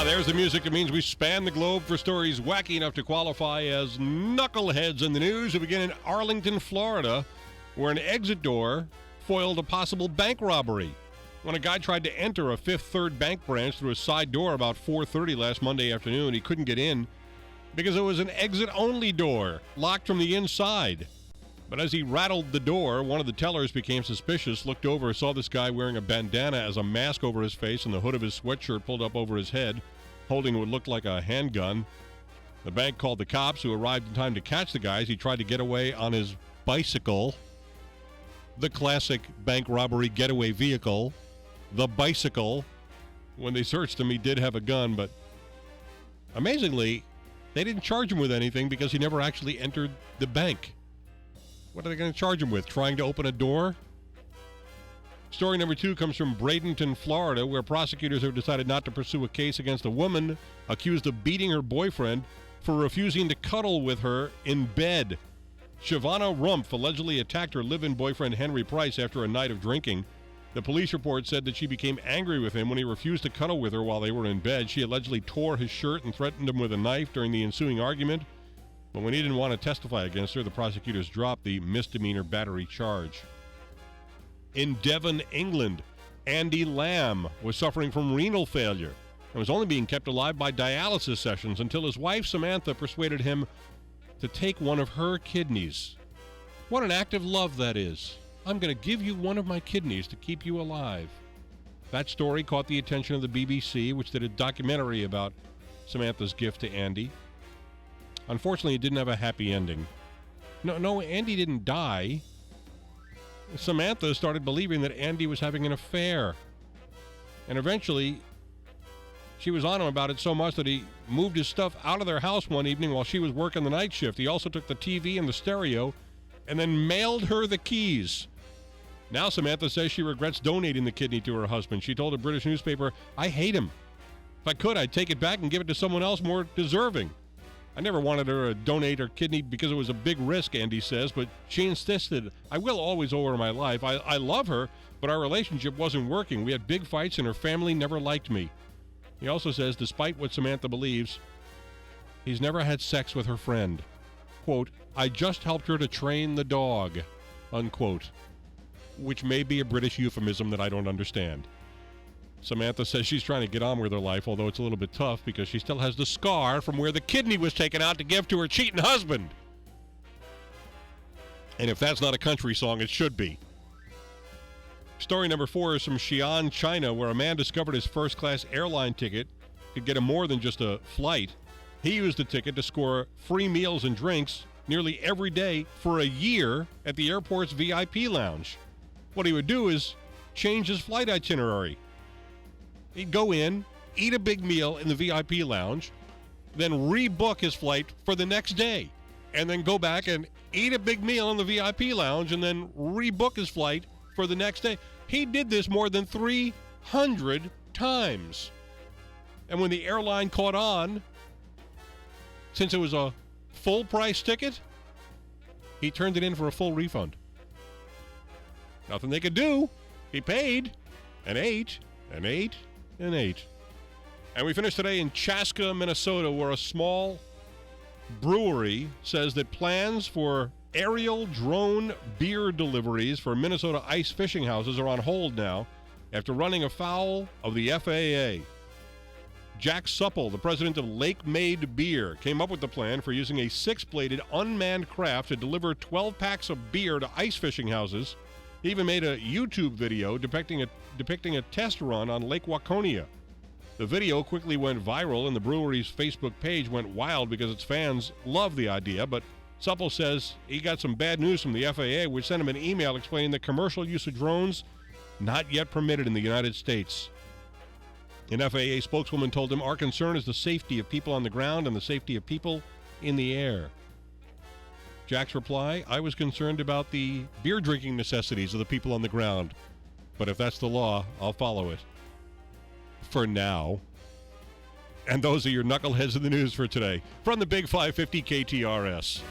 There's the music that means we span the globe for stories wacky enough to qualify as Knuckleheads in the news. We begin in Arlington, Florida, where an exit door foiled a possible bank robbery. When a guy tried to enter a Fifth Third Bank branch through a side door about 4:30 last Monday afternoon, he couldn't get in because it was an exit-only door, locked from the inside. But as he rattled the door, one of the tellers became suspicious, looked over, saw this guy wearing a bandana as a mask over his face and the hood of his sweatshirt pulled up over his head, holding what looked like a handgun. The bank called the cops, who arrived in time to catch the guy as he tried to get away on his bicycle. The classic bank robbery getaway vehicle, the bicycle. When they searched him, he did have a gun, but amazingly, they didn't charge him with anything because he never actually entered the bank. What are they going to charge him with? Trying to open a door? Story number 2 comes from Bradenton, Florida, where prosecutors have decided not to pursue a case against a woman accused of beating her boyfriend for refusing to cuddle with her in bed. Shavana Rumpf allegedly attacked her live-in boyfriend Henry Price after a night of drinking. The police report said that she became angry with him when he refused to cuddle with her while they were in bed. She allegedly tore his shirt and threatened him with a knife during the ensuing argument. But when he didn't want to testify against her, the prosecutors dropped the misdemeanor battery charge. In Devon, England, Andy Lamb was suffering from renal failure and was only being kept alive by dialysis sessions until his wife Samantha persuaded him to take one of her kidneys. What an act of love that is. I'm going to give you one of my kidneys to keep you alive. That story caught the attention of the BBC, which did a documentary about Samantha's gift to Andy. Unfortunately, it didn't have a happy ending. No, Andy didn't die. Samantha started believing that Andy was having an affair. And eventually, she was on him about it so much that he moved his stuff out of their house one evening while she was working the night shift. He also took the TV and the stereo and then mailed her the keys. Now Samantha says she regrets donating the kidney to her husband. She told a British newspaper, "I hate him. If I could, I'd take it back and give it to someone else more deserving. I never wanted her to donate her kidney because it was a big risk," Andy says, but she insisted, "I will always owe her my life. I love her, but our relationship wasn't working. We had big fights and her family never liked me." He also says, despite what Samantha believes, he's never had sex with her friend. Quote, "I just helped her to train the dog," unquote, which may be a British euphemism that I don't understand. Samantha says she's trying to get on with her life, although it's a little bit tough because she still has the scar from where the kidney was taken out to give to her cheating husband. And if that's not a country song, it should be. Story number 4 is from Xi'an, China, where a man discovered his first-class airline ticket could get him more than just a flight. He used the ticket to score free meals and drinks nearly every day for a year at the airport's VIP lounge. What he would do is change his flight itinerary. He'd go in, eat a big meal in the VIP lounge, then rebook his flight for the next day, and then go back and eat a big meal in the VIP lounge and then rebook his flight for the next day. He did this more than 300 times. And when the airline caught on, since it was a full-price ticket, he turned it in for a full refund. Nothing they could do. He paid and ate and ate and ate. And we finished today in Chaska, Minnesota, where a small brewery says that plans for aerial drone beer deliveries for Minnesota ice fishing houses are on hold now after running afoul of the FAA. Jack Supple, the president of Lake Made Beer, came up with the plan for using a 6-bladed unmanned craft to deliver 12 packs of beer to ice fishing houses. He even made a YouTube video depicting a test run on Lake Waconia. The video quickly went viral, and the brewery's Facebook page went wild because its fans loved the idea, but Supple says he got some bad news from the FAA, which sent him an email explaining that commercial use of drones not yet permitted in the United States. An FAA spokeswoman told him, "Our concern is the safety of people on the ground and the safety of people in the air." Jack's reply, "I was concerned about the beer drinking necessities of the people on the ground. But if that's the law, I'll follow it. For now." And those are your Knuckleheads in the news for today from the Big 550 KTRS.